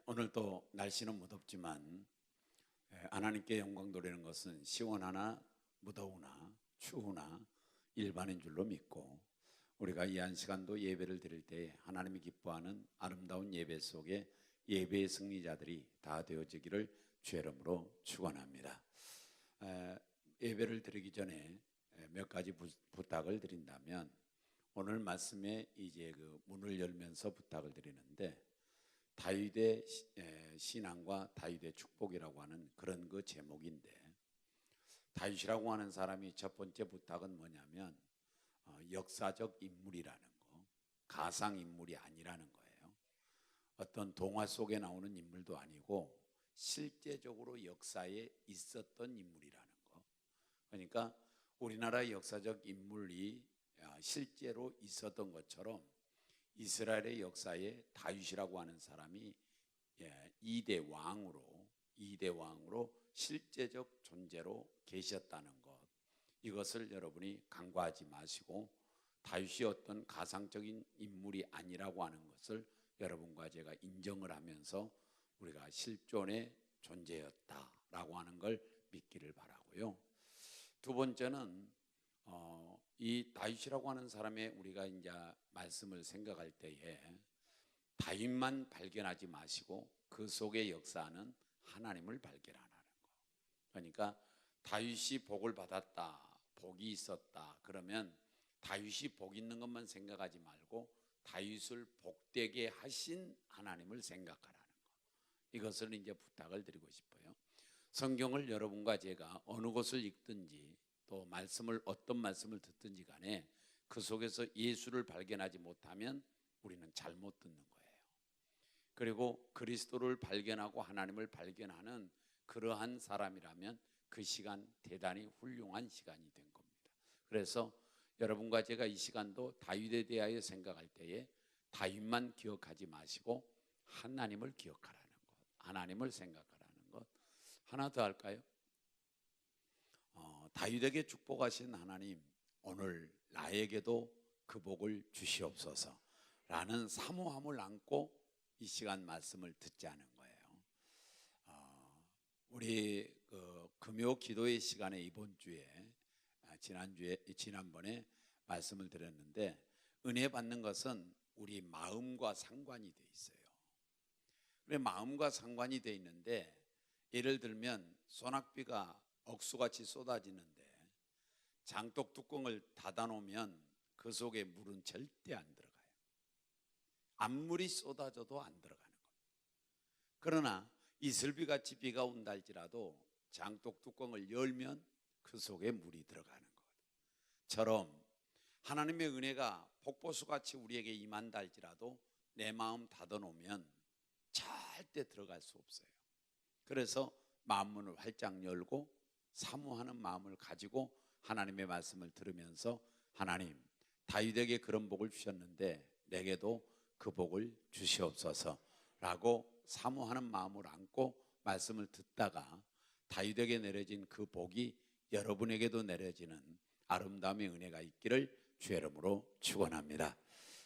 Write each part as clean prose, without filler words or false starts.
오늘도 날씨는 무덥지만 하나님께 영광 돌리는 것은 시원하나 무더우나 추우나 일반인 줄로 믿고, 우리가 이 한 시간도 예배를 드릴 때 하나님이 기뻐하는 아름다운 예배 속에 예배의 승리자들이 다 되어지기를 주의 이름으로 축원합니다. 예배를 드리기 전에 몇 가지 부탁을 드린다면, 오늘 말씀에 이제 그 문을 열면서 부탁을 드리는데, 다윗의 신앙과 다윗의 축복이라고 하는 그런 그 제목인데, 다윗이라고 하는 사람이 첫 번째 부탁은 뭐냐면 역사적 인물이라는 거, 가상 인물이 아니라는 거예요. 어떤 동화 속에 나오는 인물도 아니고 실제적으로 역사에 있었던 인물이라는 거. 그러니까 우리나라의 역사적 인물이 실제로 있었던 것처럼 이스라엘의 역사에 다윗이라고 하는 사람이 2대 왕으로 실제적 존재로 계셨다는 것, 이것을 여러분이 간과하지 마시고, 다윗이 어떤 가상적인 인물이 아니라고 하는 것을 여러분과 제가 인정을 하면서 우리가 실존의 존재였다라고 하는 걸 믿기를 바라고요. 두 번째는 이 다윗이라고 하는 사람의 우리가 이제 말씀을 생각할 때에 다윗만 발견하지 마시고 그 속에 역사하는 하나님을 발견하라는 거. 그러니까 다윗이 복을 받았다, 복이 있었다, 그러면 다윗이 복 있는 것만 생각하지 말고 다윗을 복되게 하신 하나님을 생각하라는 거. 이것을 이제 부탁을 드리고 싶어요. 성경을 여러분과 제가 어느 곳을 읽든지 또 말씀을 어떤 말씀을 듣든지 간에 그 속에서 예수를 발견하지 못하면 우리는 잘못 듣는 거예요. 그리고 그리스도를 발견하고 하나님을 발견하는 그러한 사람이라면 그 시간 대단히 훌륭한 시간이 된 겁니다. 그래서 여러분과 제가 이 시간도 다윗에 대하여 생각할 때에 다윗만 기억하지 마시고 하나님을 기억하라는 것, 하나님을 생각하라는 것. 하나 더 할까요? 다윗에게 축복하신 하나님, 오늘 나에게도 그 복을 주시옵소서 라는 사모함을 안고 이 시간 말씀을 듣자는 거예요. 우리 금요 기도의 시간에 이번 주에 지난번에 말씀을 드렸는데, 은혜 받는 것은 우리 마음과 상관이 돼 있어요. 그래, 마음과 상관이 돼 있는데, 예를 들면 소낙비가 억수같이 쏟아지는데 장독 뚜껑을 닫아놓으면 그 속에 물은 절대 안 들어가요. 앞물이 쏟아져도 안 들어가는 겁니다. 그러나 이슬비같이 비가 온다 할지라도 장독 뚜껑을 열면 그 속에 물이 들어가는 것처럼, 하나님의 은혜가 폭포수같이 우리에게 임한다 할지라도 내 마음 닫아놓으면 절대 들어갈 수 없어요. 그래서 마음문을 활짝 열고 사모하는 마음을 가지고 하나님의 말씀을 들으면서, 하나님, 다윗에게 그런 복을 주셨는데 내게도 그 복을 주시옵소서 라고 사모하는 마음을 안고 말씀을 듣다가 다윗에게 내려진 그 복이 여러분에게도 내려지는 아름다움의 은혜가 있기를 주의 이름으로 축원합니다.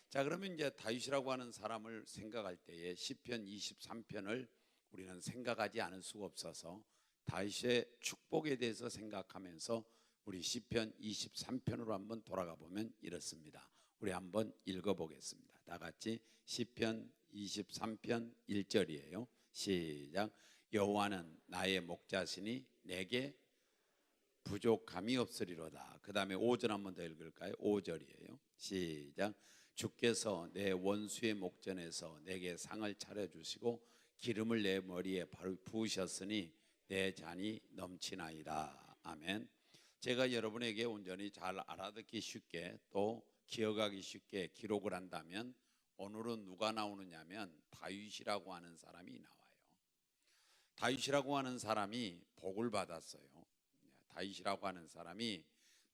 자, 그러면 이제 다윗이라고 하는 사람을 생각할 때에 시편 23편을 우리는 생각하지 않을 수가 없어서 다윗의 축복에 대해서 생각하면서 우리 시편 23편으로 한번 돌아가 보면 이렇습니다. 우리 한번 읽어보겠습니다. 다 같이 시편 23편 1절이에요. 시작. 여호와는 나의 목자시니 내게 부족함이 없으리로다. 그 다음에 5절 한번 더 읽을까요? 5절이에요. 시작. 주께서 내 원수의 목전에서 내게 상을 차려주시고 기름을 내 머리에 부으셨으니 내 잔이 넘치나이다. 아멘. 제가 여러분에게 온전히 잘 알아듣기 쉽게 또 기억하기 쉽게 기록을 한다면, 오늘은 누가 나오느냐면 다윗이라고 하는 사람이 나와요. 다윗이라고 하는 사람이 복을 받았어요. 다윗이라고 하는 사람이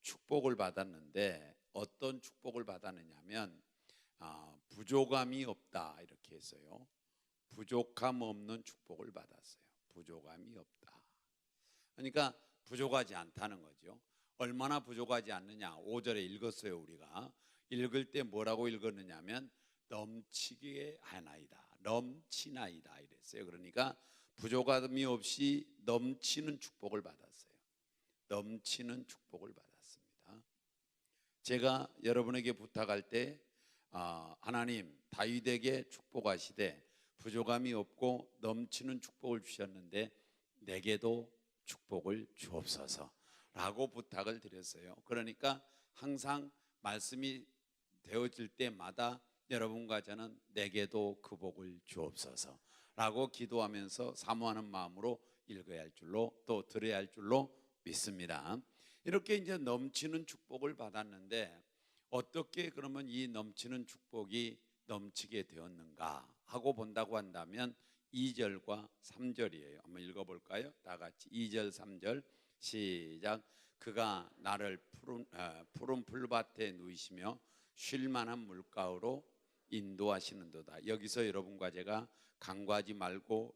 축복을 받았는데, 어떤 축복을 받았느냐면 부족함이 없다 이렇게 했어요. 부족함 없는 축복을 받았어요. 부족함이 없다. 그러니까 부족하지 않다는 거죠. 얼마나 부족하지 않느냐, 5절에 읽었어요. 우리가 읽을 때 뭐라고 읽었느냐면 넘치게 하나이다. 넘치나이다 이랬어요. 그러니까 부족함이 없이 넘치는 축복을 받았어요. 넘치는 축복을 받았습니다. 제가 여러분에게 부탁할 때 하나님 다윗에게 축복하시되 부족함이 없고 넘치는 축복을 주셨는데 내게도 축복을 주옵소서 라고 부탁을 드렸어요. 그러니까 항상 말씀이 되어질 때마다 여러분과 저는 내게도 그 복을 주옵소서 라고 기도하면서 사모하는 마음으로 읽어야 할 줄로 또 들어야 할 줄로 믿습니다. 이렇게 이제 넘치는 축복을 받았는데 어떻게 그러면 이 넘치는 축복이 넘치게 되었는가 하고 본다고 한다면 2절과 3절이에요. 한번 읽어볼까요? 다 같이 2절 3절 시작. 그가 나를 푸른 풀밭에 누이시며 쉴 만한 물가로 인도하시는도다. 여기서 여러분과 제가 간과하지 말고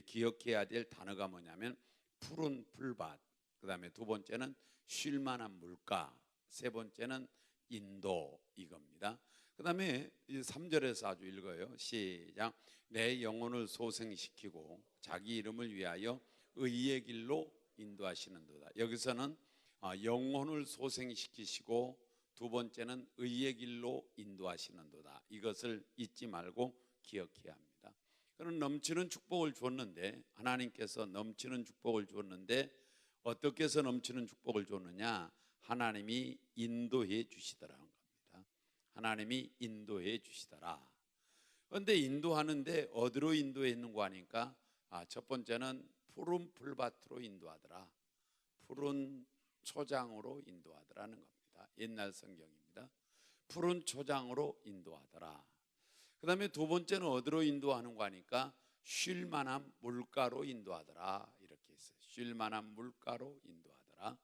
기억해야 될 단어가 뭐냐면 푸른 풀밭, 그 다음에 두 번째는 쉴 만한 물가, 세 번째는 인도 이겁니다. 그 다음에 3절에서 아주 읽어요. 시작. 내 영혼을 소생시키고 자기 이름을 위하여 의의 길로 인도하시는도다. 여기서는 영혼을 소생시키시고 두 번째는 의의 길로 인도하시는도다. 이것을 잊지 말고 기억해야 합니다. 그런 넘치는 축복을 줬는데 하나님께서 넘치는 축복을 줬는데 어떻게 해서 넘치는 축복을 줬느냐? 하나님이 인도해 주시더라는 겁니다. 하나님이 인도해 주시더라. 그런데 인도하는데 어디로 인도했는가 하니까 첫 번째는 푸른 풀밭으로 인도하더라. 푸른 초장으로 인도하더라는 겁니다. 옛날 성경입니다. 푸른 초장으로 인도하더라. 그 다음에 두 번째는 어디로 인도하는가 하니까 쉴 만한 물가로 인도하더라. 이렇게 있어요. 쉴 만한 물가로 인도하더라.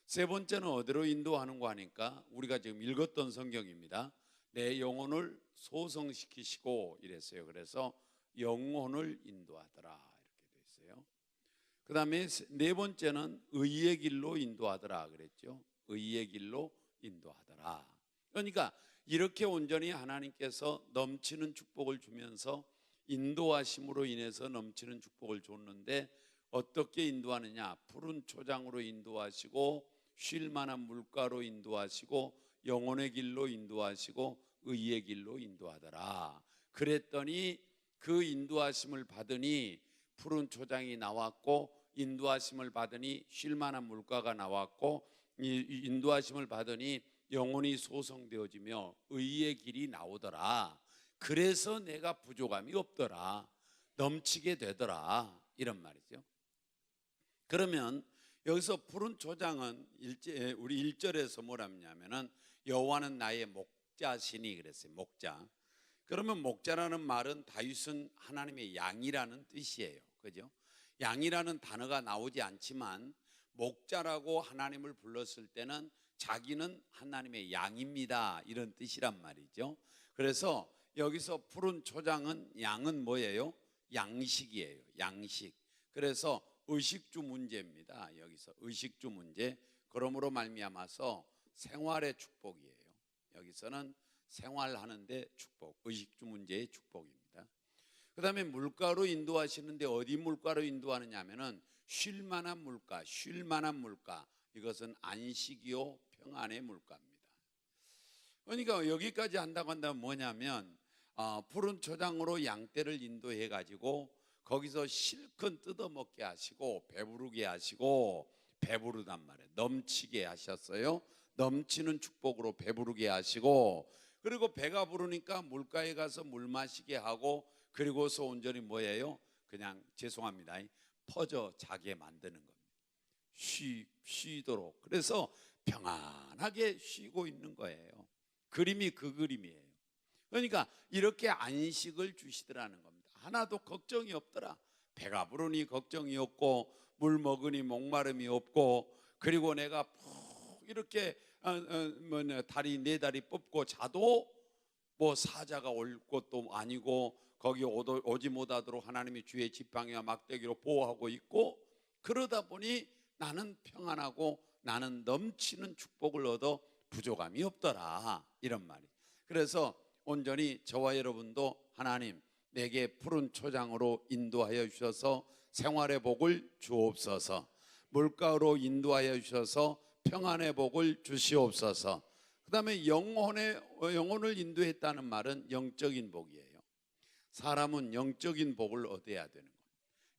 세 번째는 어디로 인도하는가 하니까 우리가 지금 읽었던 성경입니다. 내 영혼을 소성시키시고 이랬어요. 그래서 영혼을 인도하더라 이렇게 돼 있어요. 그 다음에 네 번째는 의의 길로 인도하더라 그랬죠. 의의 길로 인도하더라. 그러니까 이렇게 온전히 하나님께서 넘치는 축복을 주면서 인도하심으로 인해서 넘치는 축복을 줬는데 어떻게 인도하느냐? 푸른 초장으로 인도하시고 쉴 만한 물가로 인도하시고 영혼의 길로 인도하시고 의의 길로 인도하더라. 그랬더니 그 인도하심을 받으니 푸른 초장이 나왔고 인도하심을 받으니 쉴 만한 물가가 나왔고 인도하심을 받으니 영혼이 소성되어지며 의의 길이 나오더라. 그래서 내가 부족함이 없더라. 넘치게 되더라. 이런 말이죠. 그러면 여기서 푸른 초장은 우리 1절에서 뭐라냐면은 여호와는 나의 목자시니 그랬어요. 목자. 그러면 목자라는 말은 다윗은 하나님의 양이라는 뜻이에요. 그죠? 양이라는 단어가 나오지 않지만 목자라고 하나님을 불렀을 때는 자기는 하나님의 양입니다. 이런 뜻이란 말이죠. 그래서 여기서 푸른 초장은 양은 뭐예요? 양식이에요. 양식. 그래서 의식주 문제입니다. 여기서 의식주 문제. 그러므로 말미암아서 생활의 축복이에요. 여기서는 생활하는데 축복, 의식주 문제의 축복입니다. 그 다음에 물가로 인도하시는데 어디 물가로 인도하느냐 하면은 쉴 만한 물가, 쉴 만한 물가. 이것은 안식이요 평안의 물가입니다. 그러니까 여기까지 한다고 한다면 뭐냐면 푸른 초장으로 양떼를 인도해 가지고 거기서 실컷 뜯어먹게 하시고 배부르게 하시고 배부르단 말이에요. 넘치게 하셨어요. 넘치는 축복으로 배부르게 하시고 그리고 배가 부르니까 물가에 가서 물 마시게 하고 그리고서 온전히 뭐예요? 그냥 죄송합니다. 퍼져 자게 만드는 겁니다. 쉬도록. 그래서 평안하게 쉬고 있는 거예요. 그림이 그 그림이에요. 그러니까 이렇게 안식을 주시더라는 겁니다. 하나도 걱정이 없더라. 배가 부르니 걱정이 없고 물 먹으니 목마름이 없고 그리고 내가 푹 이렇게 다리 네 다리 뻗고 자도 뭐 사자가 올 것도 아니고 거기 오지 못하도록 하나님이 주의 지팡이와 막대기로 보호하고 있고 그러다 보니 나는 평안하고 나는 넘치는 축복을 얻어 부족함이 없더라 이런 말이. 그래서 온전히 저와 여러분도 하나님 내게 푸른 초장으로 인도하여 주셔서 생활의 복을 주옵소서. 물가로 인도하여 주셔서 평안의 복을 주시옵소서. 그 다음에 영혼을 인도했다는 말은 영적인 복이에요. 사람은 영적인 복을 얻어야 되는 겁니다.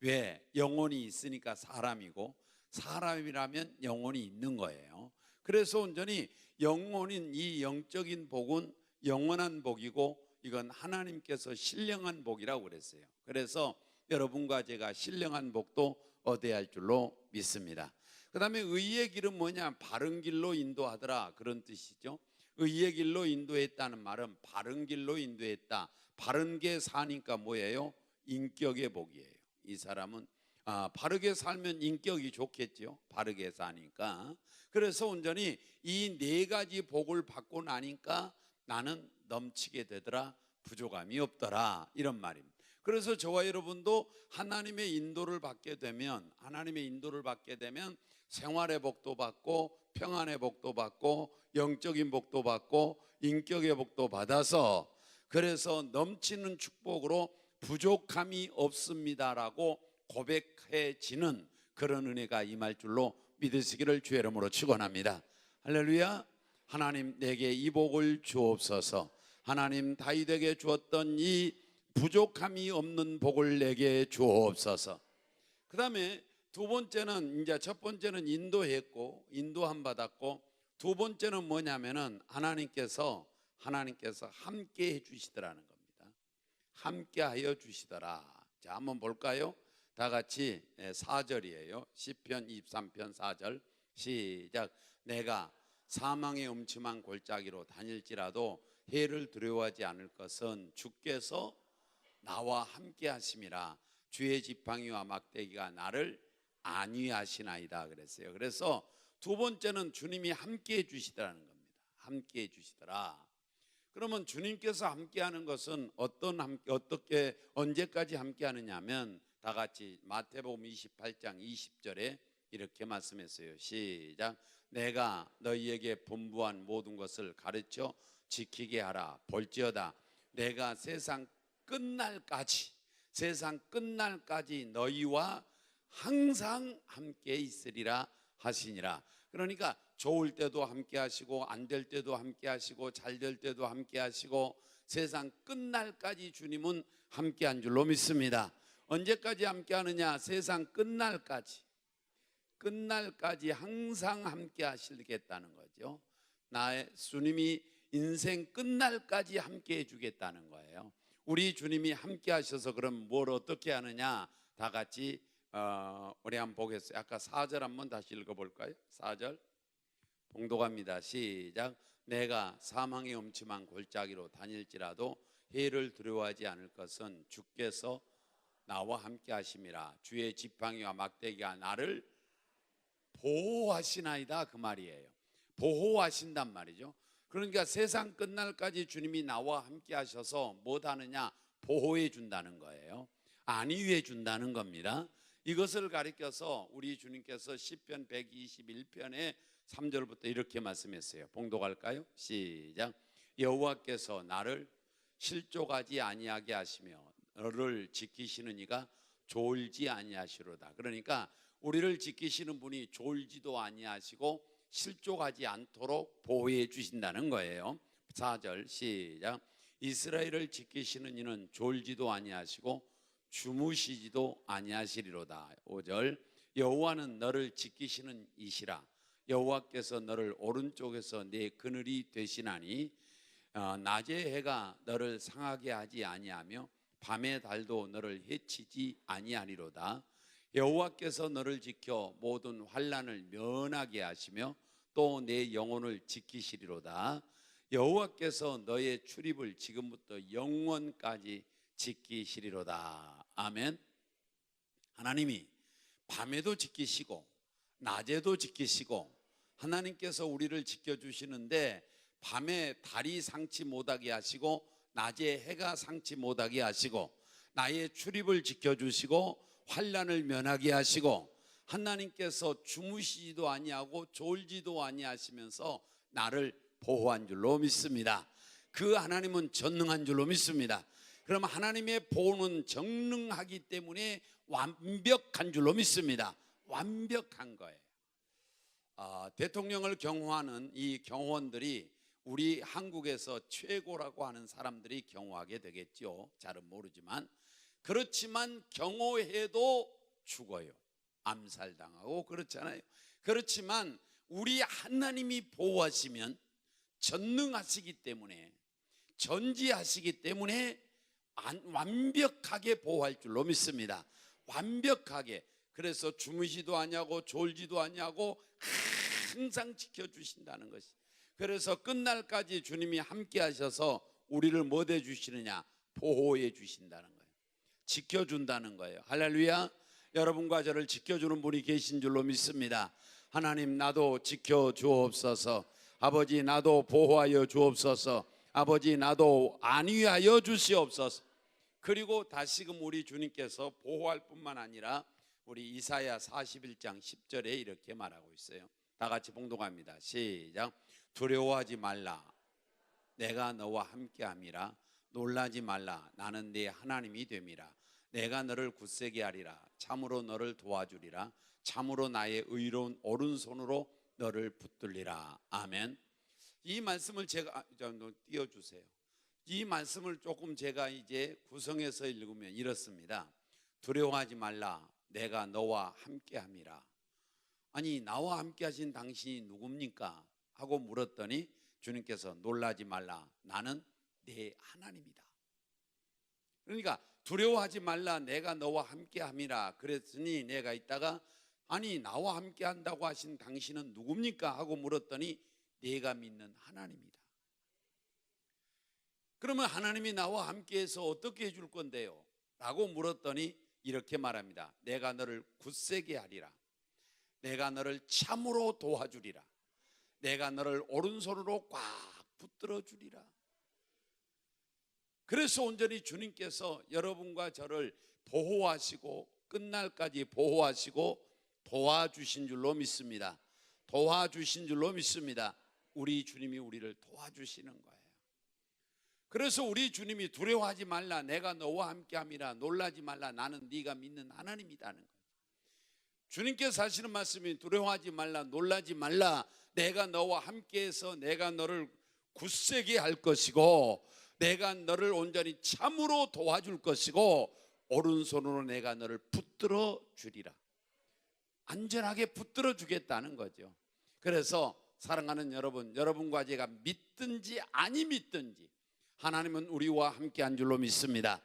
왜? 영혼이 있으니까 사람이고, 사람이라면 영혼이 있는 거예요. 그래서 온전히 영혼인 이 영적인 복은 영원한 복이고, 이건 하나님께서 신령한 복이라고 그랬어요. 그래서 여러분과 제가 신령한 복도 얻어야 할 줄로 믿습니다. 그 다음에 의의 길은 뭐냐? 바른 길로 인도하더라, 그런 뜻이죠. 의의 길로 인도했다는 말은 바른 길로 인도했다. 바른 게 사니까 뭐예요? 인격의 복이에요. 이 사람은 바르게 살면 인격이 좋겠죠. 바르게 사니까. 그래서 온전히 이 네 가지 복을 받고 나니까 나는 넘치게 되더라, 부족함이 없더라, 이런 말입니다. 그래서 저와 여러분도 하나님의 인도를 받게 되면 생활의 복도 받고, 평안의 복도 받고, 영적인 복도 받고, 인격의 복도 받아서, 그래서 넘치는 축복으로 부족함이 없습니다라고 고백해지는 그런 은혜가 임할 줄로 믿으시기를 주의 이름으로 축원합니다. 할렐루야. 하나님 내게 이 복을 주옵소서. 하나님 다윗에게 주었던 이 부족함이 없는 복을 내게 주옵소서. 그 다음에 두 번째는, 이제 첫 번째는 인도했고, 인도함 받았고, 두 번째는 뭐냐면은 하나님께서 함께 해주시더라는 겁니다. 함께 하여 주시더라. 자, 한번 볼까요? 다 같이 4절이에요. 시편 23편 4절 시작. 내가 사망의 음침한 골짜기로 다닐지라도 해를 두려워하지 않을 것은 주께서 나와 함께 하심이라. 주의 지팡이와 막대기가 나를 안위하시나이다 그랬어요. 그래서 두 번째는 주님이 함께 해주시더라는 겁니다. 함께 해주시더라. 그러면 주님께서 함께하는 것은 어떻게 언제까지 함께하느냐 하면, 다 같이 마태복음 28장 20절에 이렇게 말씀했어요. 시작. 내가 너희에게 분부한 모든 것을 가르쳐 지키게 하라. 볼지어다 내가 세상 끝날까지 너희와 항상 함께 있으리라 하시니라. 그러니까 좋을 때도 함께 하시고, 안 될 때도 함께 하시고, 잘 될 때도 함께 하시고, 세상 끝날까지 주님은 함께 한 줄로 믿습니다. 언제까지 함께 하느냐? 세상 끝날까지 항상 함께 하시겠다는 거죠. 나의 주님이 인생 끝날까지 함께 해주겠다는 거예요. 우리 주님이 함께 하셔서 그럼 뭘 어떻게 하느냐? 다 같이 우리 한번 보겠어요. 아까 4절 한번 다시 읽어볼까요? 4절 봉독합니다. 시작. 내가 사망의 음침한 골짜기로 다닐지라도 해를 두려워하지 않을 것은 주께서 나와 함께 하심이라. 주의 지팡이와 막대기가 나를 보호하시나이다, 그 말이에요. 보호하신단 말이죠. 그러니까 세상 끝날까지 주님이 나와 함께 하셔서 뭐 하느냐? 보호해 준다는 거예요. 안위해 준다는 겁니다. 이것을 가리켜서 우리 주님께서 시편 121편에 3절부터 이렇게 말씀했어요. 봉독할까요? 시작. 여호와께서 나를 실족하지 아니하게 하시며 너를 지키시는 이가 졸지 아니하시로다. 그러니까 우리를 지키시는 분이 졸지도 아니하시고 실족하지 않도록 보호해 주신다는 거예요. 4절 시작. 이스라엘을 지키시는 이는 졸지도 아니하시고 주무시지도 아니하시리로다. 5절 여호와는 너를 지키시는 이시라. 여호와께서 너를 오른쪽에서 내 그늘이 되시나니 낮의 해가 너를 상하게 하지 아니하며 밤의 달도 너를 해치지 아니하리로다. 여호와께서 너를 지켜 모든 환난을 면하게 하시며 또 내 영혼을 지키시리로다. 여호와께서 너의 출입을 지금부터 영원까지 지키시리로다. 아멘. 하나님이 밤에도 지키시고 낮에도 지키시고, 하나님께서 우리를 지켜주시는데 밤에 달이 상치 못하게 하시고 낮에 해가 상치 못하게 하시고, 나의 출입을 지켜주시고 환난을 면하게 하시고, 하나님께서 주무시지도 아니하고 졸지도 아니하시면서 나를 보호한 줄로 믿습니다. 그 하나님은 전능한 줄로 믿습니다. 그러면 하나님의 보호는 전능하기 때문에 완벽한 줄로 믿습니다. 완벽한 거예요. 대통령을 경호하는 이 경호원들이 우리 한국에서 최고라고 하는 사람들이 경호하게 되겠죠. 잘은 모르지만. 그렇지만 경호해도 죽어요. 암살당하고 그렇잖아요. 그렇지만 우리 하나님이 보호하시면 전능하시기 때문에, 전지하시기 때문에 완벽하게 보호할 줄로 믿습니다. 완벽하게. 그래서 주무시도 아니하고 졸지도 아니하고 항상 지켜주신다는 것이. 그래서 끝날까지 주님이 함께 하셔서 우리를 뭐 해 주시느냐? 보호해 주신다는 거예요. 지켜준다는 거예요. 할렐루야. 여러분과 저를 지켜주는 분이 계신 줄로 믿습니다. 하나님, 나도 지켜주옵소서. 아버지, 나도 보호하여 주옵소서. 아버지, 나도 안위하여 주시옵소서. 그리고 다시금 우리 주님께서 보호할 뿐만 아니라 우리 이사야 41장 10절에 이렇게 말하고 있어요. 다 같이 봉독합니다. 시작. 두려워하지 말라. 내가 너와 함께함이라. 놀라지 말라. 나는 네 하나님이 됨이라. 내가 너를 굳세게 하리라. 참으로 너를 도와주리라. 참으로 나의 의로운 오른손으로 너를 붙들리라. 아멘. 이 말씀을 제가 띄워주세요. 이 말씀을 조금 제가 이제 구성해서 읽으면 이렇습니다. 두려워하지 말라. 내가 너와 함께함이라. 아니, 나와 함께 하신 당신이 누굽니까? 하고 물었더니 주님께서 놀라지 말라. 나는 네 하나님이다. 그러니까 두려워하지 말라. 내가 너와 함께함이라. 그랬으니 내가 있다가 아니, 나와 함께 한다고 하신 당신은 누굽니까? 하고 물었더니 내가 믿는 하나님이다. 그러면 하나님이 나와 함께해서 어떻게 해줄 건데요? 라고 물었더니 이렇게 말합니다. 내가 너를 굳세게 하리라. 내가 너를 참으로 도와주리라. 내가 너를 오른손으로 꽉 붙들어 주리라. 그래서 온전히 주님께서 여러분과 저를 보호하시고 끝날까지 보호하시고 도와주신 줄로 믿습니다. 도와주신 줄로 믿습니다. 우리 주님이 우리를 도와주시는 거예요. 그래서 우리 주님이 두려워하지 말라. 내가 너와 함께함이라. 놀라지 말라. 나는 네가 믿는 하나님이라는 거예요. 주님께서 하시는 말씀이 두려워하지 말라. 놀라지 말라. 내가 너와 함께해서 내가 너를 굳세게 할 것이고 내가 너를 온전히 참으로 도와줄 것이고 오른손으로 내가 너를 붙들어 주리라. 안전하게 붙들어 주겠다는 거죠. 그래서 사랑하는 여러분, 여러분과 제가 믿든지 아니 믿든지 하나님은 우리와 함께한 줄로 믿습니다.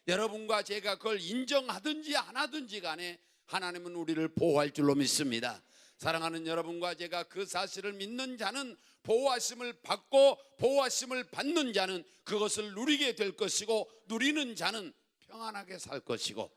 여러분과 제가 그걸 인정하든지 안 하든지 간에 하나님은 우리를 보호할 줄로 믿습니다. 사랑하는 여러분과 제가 그 사실을 믿는 자는 보호하심을 받고 보호하심을 받는 자는 그것을 누리게 될 것이고 누리는 자는 평안하게 살 것이고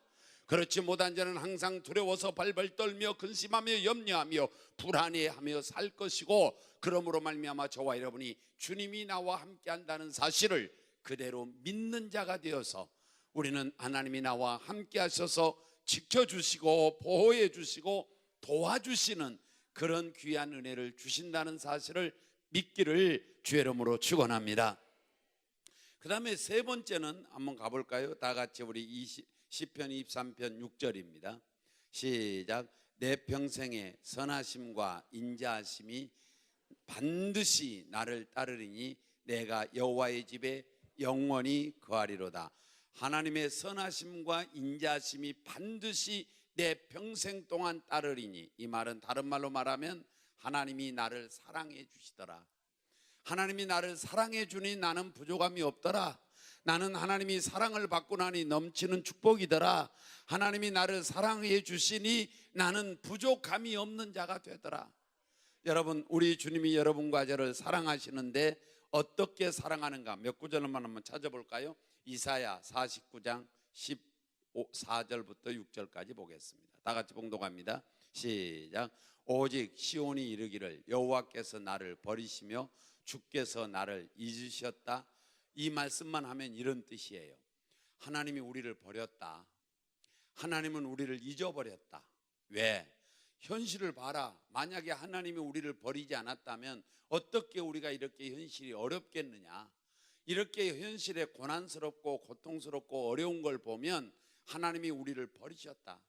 그렇지 못한 자는 항상 두려워서 발발 떨며 근심하며 염려하며 불안해하며 살 것이고 그러므로 말미암아 저와 여러분이 주님이 나와 함께한다는 사실을 그대로 믿는 자가 되어서 우리는 하나님이 나와 함께 하셔서 지켜주시고 보호해 주시고 도와주시는 그런 귀한 은혜를 주신다는 사실을 믿기를 주의 이름으로 축원합니다. 그 다음에 세 번째는 한번 가볼까요? 다 같이 우리 시편 23편 6절입니다. 시작. 내 평생에 선하심과 인자하심이 반드시 나를 따르리니 내가 여호와의 집에 영원히 거하리로다. 하나님의 선하심과 인자하심이 반드시 내 평생 동안 따르리니, 이 말은 다른 말로 말하면 하나님이 나를 사랑해 주시더라. 하나님이 나를 사랑해 주니 나는 부족함이 없더라. 나는 하나님이 사랑을 받고 나니 넘치는 축복이더라. 하나님이 나를 사랑해 주시니 나는 부족함이 없는 자가 되더라. 여러분, 우리 주님이 여러분과 저를 사랑하시는데 어떻게 사랑하는가? 몇 구절만 한번 찾아볼까요? 이사야 49장 14절부터 6절까지 보겠습니다. 다 같이 봉독합니다. 시작. 오직 시온이 이르기를 여호와께서 나를 버리시며 주께서 나를 잊으셨다. 이 말씀만 하면 이런 뜻이에요. 하나님이 우리를 버렸다. 하나님은 우리를 잊어버렸다. 왜? 현실을 봐라. 만약에 하나님이 우리를 버리지 않았다면 어떻게 우리가 이렇게 현실이 어렵겠느냐. 이렇게 현실에 고난스럽고 고통스럽고 어려운 걸 보면 하나님이 우리를 버리셨다,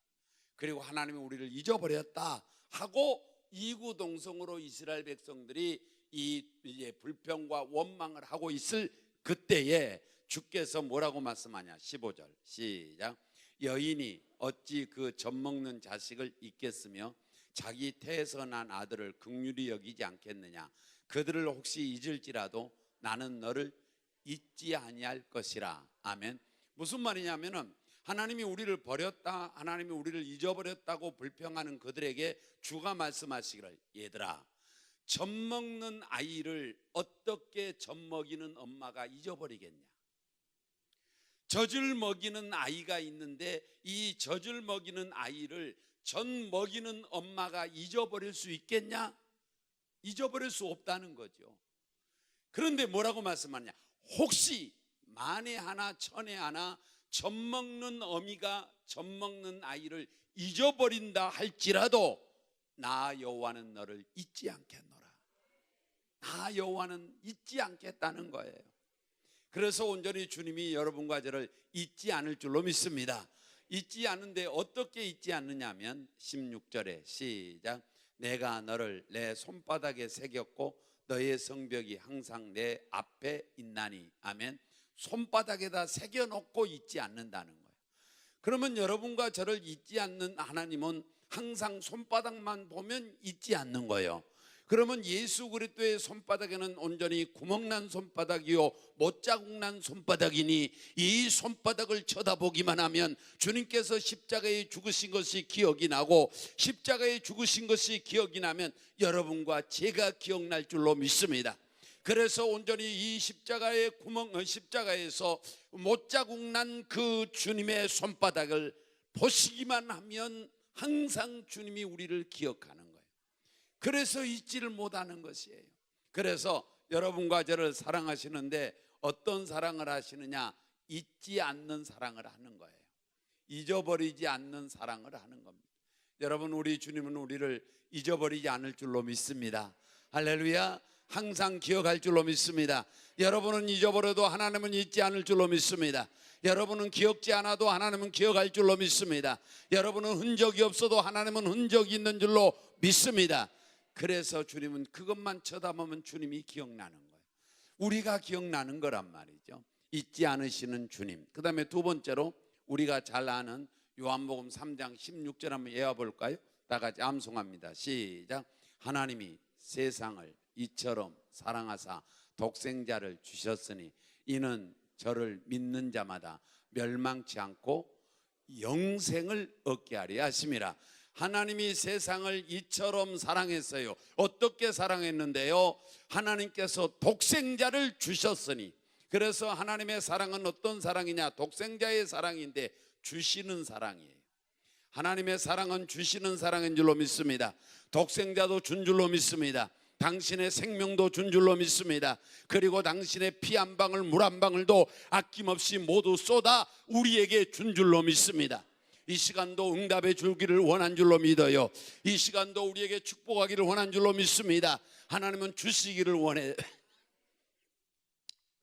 그리고 하나님이 우리를 잊어버렸다 하고 이구동성으로 이스라엘 백성들이 이제 불평과 원망을 하고 있을 그때에 주께서 뭐라고 말씀하냐? 15절 시작. 여인이 어찌 그 젖먹는 자식을 잊겠으며 자기 태에서 난 아들을 긍휼히 여기지 않겠느냐? 그들을 혹시 잊을지라도 나는 너를 잊지 아니할 것이라. 아멘. 무슨 말이냐면은 하나님이 우리를 버렸다, 하나님이 우리를 잊어버렸다고 불평하는 그들에게 주가 말씀하시기를, 얘들아, 젖먹는 아이를 어떻게 젖먹이는 엄마가 잊어버리겠냐? 젖을 먹이는 아이가 있는데 이 젖을 먹이는 아이를 젖 먹이는 엄마가 잊어버릴 수 있겠냐? 잊어버릴 수 없다는 거죠. 그런데 뭐라고 말씀하냐? 혹시 만에 하나 천에 하나 젖 먹는 어미가 젖 먹는 아이를 잊어버린다 할지라도 나 여호와는 너를 잊지 않겠노라. 나 여호와는 잊지 않겠다는 거예요. 그래서 온전히 주님이 여러분과 저를 잊지 않을 줄로 믿습니다. 잊지 않는데 어떻게 잊지 않느냐면 16절에 시작. 내가 너를 내 손바닥에 새겼고 너의 성벽이 항상 내 앞에 있나니. 아멘. 손바닥에다 새겨놓고 잊지 않는다는 거예요. 그러면 여러분과 저를 잊지 않는 하나님은 항상 손바닥만 보면 잊지 않는 거예요. 그러면 예수 그리스도의 손바닥에는 온전히 구멍난 손바닥이요 못자국 난 손바닥이니 이 손바닥을 쳐다보기만 하면 주님께서 십자가에 죽으신 것이 기억이 나고 십자가에 죽으신 것이 기억이 나면 여러분과 제가 기억날 줄로 믿습니다. 그래서 온전히 이 십자가의 십자가에서 못자국 난 그 주님의 손바닥을 보시기만 하면 항상 주님이 우리를 기억하는 거예요. 그래서 잊지를 못하는 것이에요. 그래서 여러분과 저를 사랑하시는데 어떤 사랑을 하시느냐? 잊지 않는 사랑을 하는 거예요. 잊어버리지 않는 사랑을 하는 겁니다. 여러분, 우리 주님은 우리를 잊어버리지 않을 줄로 믿습니다. 할렐루야. 항상 기억할 줄로 믿습니다. 여러분은 잊어버려도 하나님은 잊지 않을 줄로 믿습니다. 여러분은 기억지 않아도 하나님은 기억할 줄로 믿습니다. 여러분은 흔적이 없어도 하나님은 흔적이 있는 줄로 믿습니다. 그래서 주님은 그것만 쳐다보면 주님이 기억나는 거예요. 우리가 기억나는 거란 말이죠. 잊지 않으시는 주님. 그 다음에 두 번째로 우리가 잘 아는 요한복음 3장 16절 한번 외워볼까요? 다 같이 암송합니다. 시작. 하나님이 세상을 이처럼 사랑하사 독생자를 주셨으니 이는 저를 믿는 자마다 멸망치 않고 영생을 얻게 하려 하심이라. 하나님이 세상을 이처럼 사랑했어요. 어떻게 사랑했는데요? 하나님께서 독생자를 주셨으니. 그래서 하나님의 사랑은 어떤 사랑이냐? 독생자의 사랑인데 주시는 사랑이에요. 하나님의 사랑은 주시는 사랑인 줄로 믿습니다. 독생자도 준 줄로 믿습니다. 당신의 생명도 준 줄로 믿습니다. 그리고 당신의 피 한 방울 물 한 방울도 아낌없이 모두 쏟아 우리에게 준 줄로 믿습니다. 이 시간도 응답해 주기를 원한 줄로 믿어요. 이 시간도 우리에게 축복하기를 원한 줄로 믿습니다. 하나님은 주시기를 원해.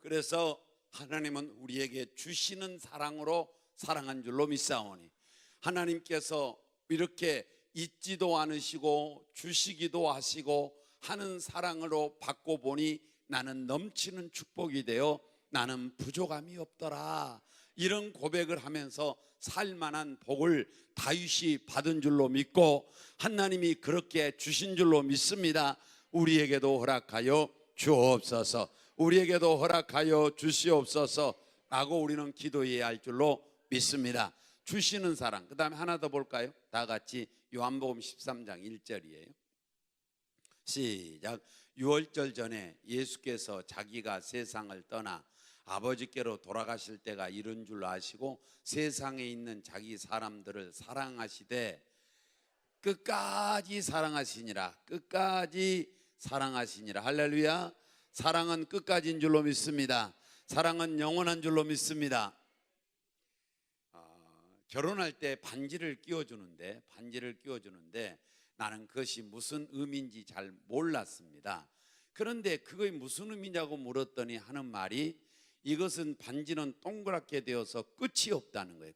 그래서 하나님은 우리에게 주시는 사랑으로 사랑한 줄로 믿사오니 하나님께서 이렇게 잊지도 않으시고 주시기도 하시고 하는 사랑으로 받고 보니 나는 넘치는 축복이 되어 나는 부족함이 없더라. 이런 고백을 하면서 살만한 복을 다윗이 받은 줄로 믿고 하나님이 그렇게 주신 줄로 믿습니다. 우리에게도 허락하여 주옵소서. 우리에게도 허락하여 주시옵소서 라고 우리는 기도해야 할 줄로 믿습니다. 주시는 사랑. 그 다음에 하나 더 볼까요? 다 같이 요한복음 13장 1절이에요 시작. 유월절 전에 예수께서 자기가 세상을 떠나 아버지께로 돌아가실 때가 이른 줄 아시고 세상에 있는 자기 사람들을 사랑하시되 끝까지 사랑하시니라. 끝까지 사랑하시니라. 할렐루야. 사랑은 끝까지인 줄로 믿습니다. 사랑은 영원한 줄로 믿습니다. 결혼할 때 반지를 끼워주는데 나는 그것이 무슨 의미인지 잘 몰랐습니다. 그런데 그게 무슨 의미냐고 물었더니 하는 말이 이것은 반지는 동그랗게 되어서 끝이 없다는 거예요.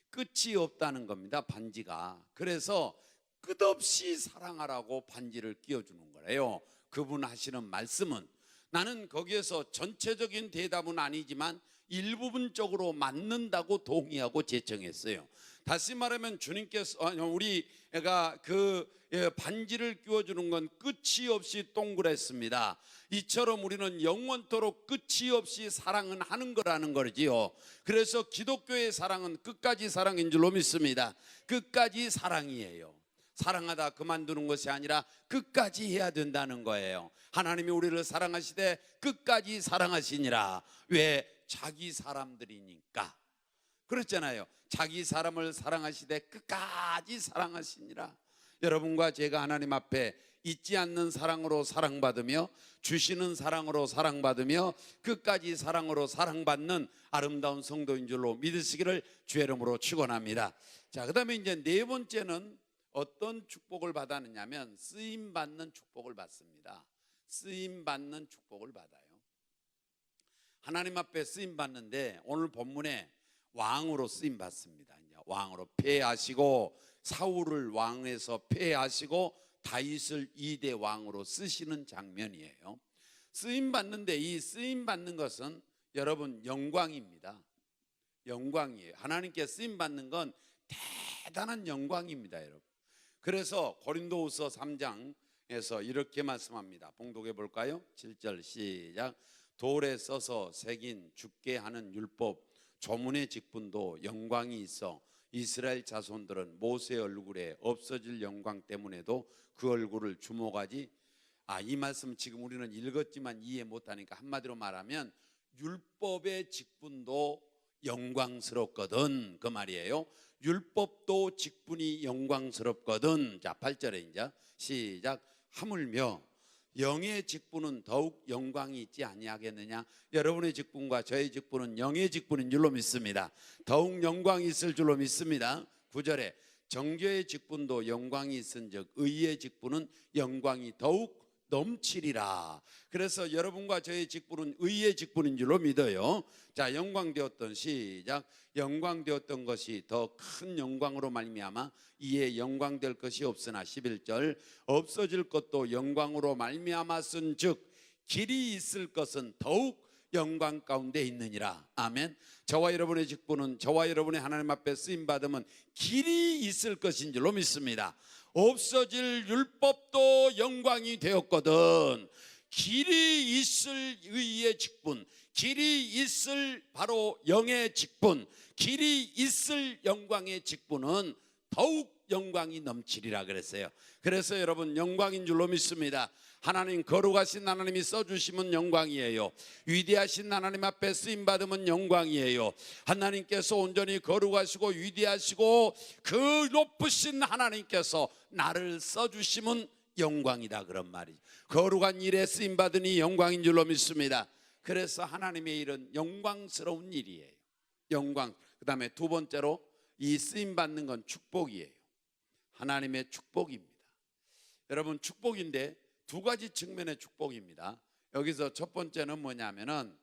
끝이 없다는 겁니다. 반지가. 그래서 끝없이 사랑하라고 반지를 끼워주는 거래요. 그분 하시는 말씀은, 나는 거기에서 전체적인 대답은 아니지만 일부분적으로 맞는다고 동의하고 제청했어요. 다시 말하면 주님께서 우리가 그 반지를 끼워주는 건 끝이 없이 동그랬습니다. 이처럼 우리는 영원토록 끝이 없이 사랑은 하는 거라는 거지요. 그래서 기독교의 사랑은 끝까지 사랑인 줄로 믿습니다. 끝까지 사랑이에요. 사랑하다 그만두는 것이 아니라 끝까지 해야 된다는 거예요. 하나님이 우리를 사랑하시되 끝까지 사랑하시니라. 왜? 자기 사람들이니까. 그렇잖아요. 자기 사람을 사랑하시되 끝까지 사랑하시니라. 여러분과 제가 하나님 앞에 잊지 않는 사랑으로 사랑받으며 주시는 사랑으로 사랑받으며 끝까지 사랑으로 사랑받는 아름다운 성도인 줄로 믿으시기를 주의 이름으로 축원합니다. 자, 그다음에 이제 네 번째는 어떤 축복을 받았느냐면 쓰임 받는 축복을 받습니다. 쓰임 받는 축복을 받아요. 하나님 앞에 쓰임 받는데 오늘 본문에 왕으로 쓰임 받습니다. 이제 왕으로 폐하시고 사울을 왕에서 폐하시고 다윗을 2대 왕으로 쓰시는 장면이에요. 쓰임 받는데 이 쓰임 받는 것은 여러분 영광입니다. 영광이에요. 하나님께 쓰임 받는 건 대단한 영광입니다, 여러분. 그래서 고린도후서 3장에서 이렇게 말씀합니다. 봉독해 볼까요? 7절 시작. 돌에 써서 새긴 죽게 하는 율법 조문의 직분도 영광이 있어 이스라엘 자손들은 모세의 얼굴에 없어질 영광 때문에도 그 얼굴을 주목하지. 이 말씀 지금 우리는 읽었지만 이해 못하니까 한마디로 말하면 율법의 직분도 영광스럽거든, 그 말이에요. 율법도 직분이 영광스럽거든. 자, 8절에 이제 시작. 하물며 영의 직분은 더욱 영광이 있지 아니하겠느냐. 여러분의 직분과 저의 직분은 영의 직분인 줄로 믿습니다. 더욱 영광이 있을 줄로 믿습니다. 9절에 정죄의 직분도 영광이 있은즉 의의 직분은 영광이 더욱 넘치리라. 그래서 여러분과 저의 직분은 의의 직분인 줄로 믿어요. 자, 영광되었던 시작. 영광되었던 것이 더 큰 영광으로 말미암아 이에 영광될 것이 없으나 11절 없어질 것도 영광으로 말미암았은즉 길이 있을 것은 더욱 영광 가운데 있느니라. 아멘. 저와 여러분의 직분은 저와 여러분의 하나님 앞에 쓰임 받으면 길이 있을 것인 줄로 믿습니다. 없어질 율법도 영광이 되었거든. 길이 있을 의의 직분, 길이 있을 바로 영의 직분, 길이 있을 영광의 직분은 더욱 영광이 넘치리라 그랬어요. 그래서 여러분 영광인 줄로 믿습니다. 하나님, 거룩하신 하나님이 써주시면 영광이에요. 위대하신 하나님 앞에 쓰임받으면 영광이에요. 하나님께서 온전히 거룩하시고 위대하시고 그 높으신 하나님께서 나를 써주시면 영광이다, 그런 말이죠. 거룩한 일에 쓰임받으니 영광인 줄로 믿습니다. 그래서 하나님의 일은 영광스러운 일이에요. 영광. 그 다음에 두 번째로 이 쓰임받는 건 축복이에요. 하나님의 축복입니다. 여러분, 축복인데 두 가지 측면의 축복입니다. 여기서 첫 번째는 뭐냐면은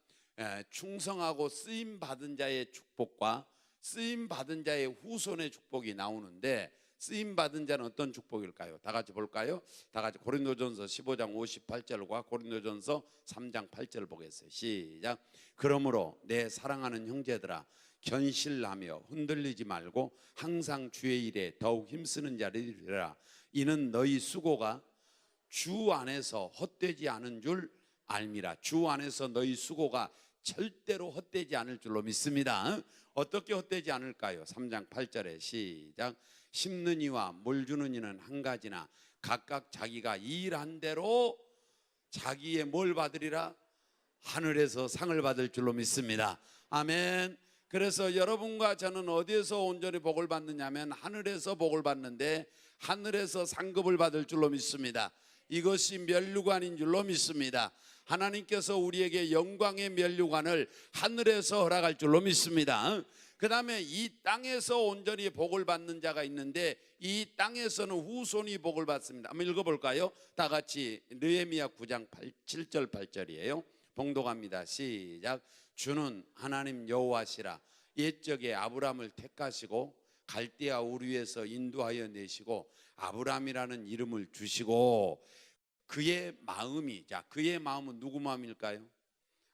충성하고 쓰임 받은 자의 축복과 쓰임 받은 자의 후손의 축복이 나오는데, 쓰임 받은 자는 어떤 축복일까요? 다 같이 볼까요? 다 같이 고린도전서 15장 58절과 고린도전서 3장 8절 보겠어요. 시작. 그러므로 내 사랑하는 형제들아, 견실하며 흔들리지 말고 항상 주의 일에 더욱 힘쓰는 자를 이르라. 이는 너희 수고가 주 안에서 헛되지 않은 줄 알미라. 주 안에서 너희 수고가 절대로 헛되지 않을 줄로 믿습니다. 어떻게 헛되지 않을까요? 3장 8절에 시작. 심는 이와 물 주는 이는 한 가지나 각각 자기가 일한 대로 자기의 뭘 받으리라? 하늘에서 상을 받을 줄로 믿습니다. 아멘. 그래서 여러분과 저는 어디에서 온전히 복을 받느냐면 하늘에서 복을 받는데 하늘에서 상급을 받을 줄로 믿습니다. 이것이 면류관인 줄로 믿습니다. 하나님께서 우리에게 영광의 면류관을 하늘에서 허락할 줄로 믿습니다. 그 다음에 이 땅에서 온전히 복을 받는 자가 있는데 이 땅에서는 후손이 복을 받습니다. 한번 읽어볼까요? 다 같이 느헤미야 9장 7절 8절이에요. 봉독합니다. 시작. 주는 하나님 여호와시라. 옛적에 아브람을 택하시고 갈대아 우르에서 인도하여 내시고 아브람이라는 이름을 주시고 그의 마음이, 자, 그의 마음은 누구 마음일까요?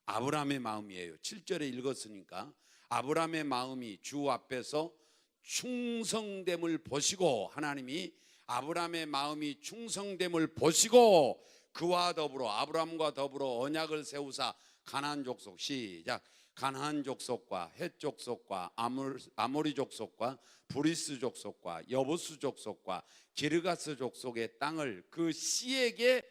아브람의 마음이에요. 7절에 읽었으니까 아브람의 마음이 주 앞에서 충성됨을 보시고, 하나님이 아브람의 마음이 충성됨을 보시고 그와 더불어, 아브람과 더불어 언약을 세우사 가나안 족속, 시작. 가나안 족속과 헷 족속과 아모리 족속과 브리스 족속과 여부스 족속과 기르가스 족속의 땅을 그 씨에게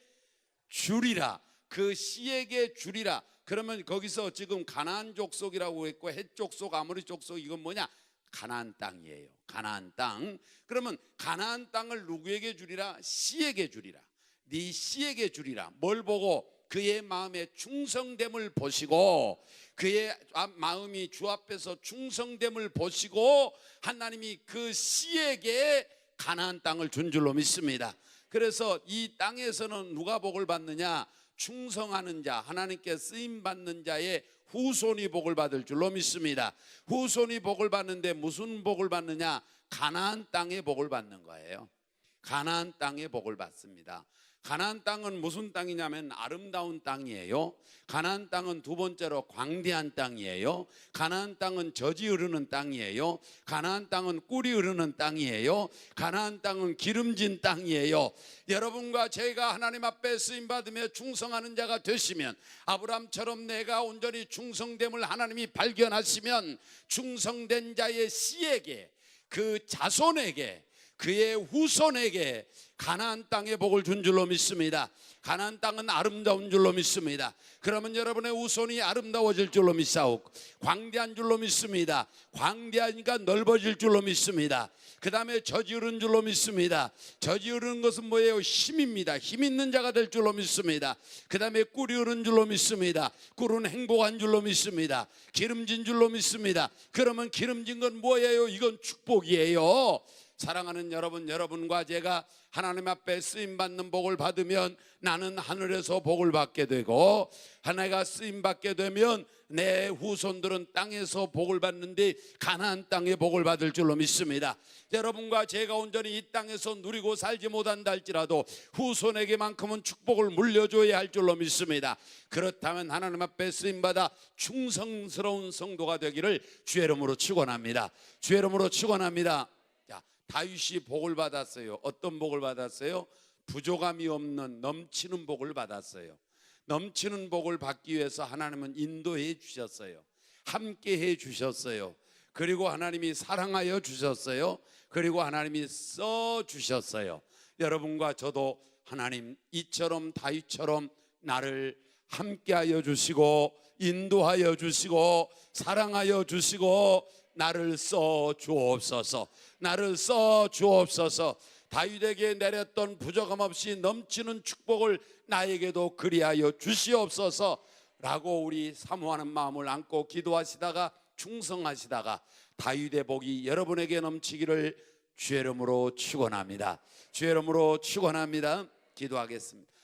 주리라. 그 씨에게 주리라. 그러면 거기서 지금 가나안 족속이라고 했고 헷 족속, 아모리 족속, 이건 뭐냐? 가나안 땅이에요. 가나안 땅. 그러면 가나안 땅을 누구에게 주리라? 씨에게 주리라. 네 씨에게 주리라. 뭘 보고? 그의 마음의 충성됨을 보시고, 그의 마음이 주 앞에서 충성됨을 보시고 하나님이 그 씨에게 가나안 땅을 준 줄로 믿습니다. 그래서 이 땅에서는 누가 복을 받느냐? 충성하는 자, 하나님께 쓰임 받는 자의 후손이 복을 받을 줄로 믿습니다. 후손이 복을 받는데 무슨 복을 받느냐? 가나안 땅의 복을 받는 거예요. 가나안 땅의 복을 받습니다. 가나안 땅은 무슨 땅이냐면 아름다운 땅이에요. 가나안 땅은 두 번째로 광대한 땅이에요. 가나안 땅은 젖이 흐르는 땅이에요. 가나안 땅은 꿀이 흐르는 땅이에요. 가나안 땅은 기름진 땅이에요. 여러분과 제가 하나님 앞에 쓰임 받으며 충성하는 자가 되시면, 아브람처럼 내가 온전히 충성됨을 하나님이 발견하시면 충성된 자의 씨에게, 그 자손에게, 그의 후손에게 가나안 땅의 복을 준 줄로 믿습니다. 가나안 땅은 아름다운 줄로 믿습니다. 그러면 여러분의 후손이 아름다워질 줄로 믿사오고, 광대한 줄로 믿습니다. 광대하니까 넓어질 줄로 믿습니다. 그 다음에 젖이 흐르는 줄로 믿습니다. 젖이 흐르는 것은 뭐예요? 힘입니다. 힘 있는 자가 될 줄로 믿습니다. 그 다음에 꿀이 흐르는 줄로 믿습니다. 꿀은 행복한 줄로 믿습니다. 기름진 줄로 믿습니다. 그러면 기름진 건 뭐예요? 이건 축복이에요. 사랑하는 여러분, 여러분과 제가 하나님 앞에 쓰임받는 복을 받으면 나는 하늘에서 복을 받게 되고, 하나가 쓰임받게 되면 내 후손들은 땅에서 복을 받는데 가나안 땅에 복을 받을 줄로 믿습니다. 여러분과 제가 온전히 이 땅에서 누리고 살지 못한다 할지라도 후손에게만큼은 축복을 물려줘야 할 줄로 믿습니다. 그렇다면 하나님 앞에 쓰임받아 충성스러운 성도가 되기를 주의 이름으로 축원합니다. 주의 이름으로 축원합니다. 다윗이 복을 받았어요. 어떤 복을 받았어요? 부족함이 없는 넘치는 복을 받았어요. 넘치는 복을 받기 위해서 하나님은 인도해 주셨어요. 함께 해 주셨어요. 그리고 하나님이 사랑하여 주셨어요. 그리고 하나님이 써 주셨어요. 여러분과 저도 하나님 이처럼 다윗처럼 나를 함께하여 주시고 인도하여 주시고 사랑하여 주시고 나를 써 주옵소서. 나를 써 주옵소서. 다윗에게 내렸던 부족함 없이 넘치는 축복을 나에게도 그리하여 주시옵소서 라고 우리 사모하는 마음을 안고 기도하시다가 충성하시다가 다윗의 복이 여러분에게 넘치기를 주의 이름으로 축원합니다. 주의 이름으로 축원합니다. 기도하겠습니다.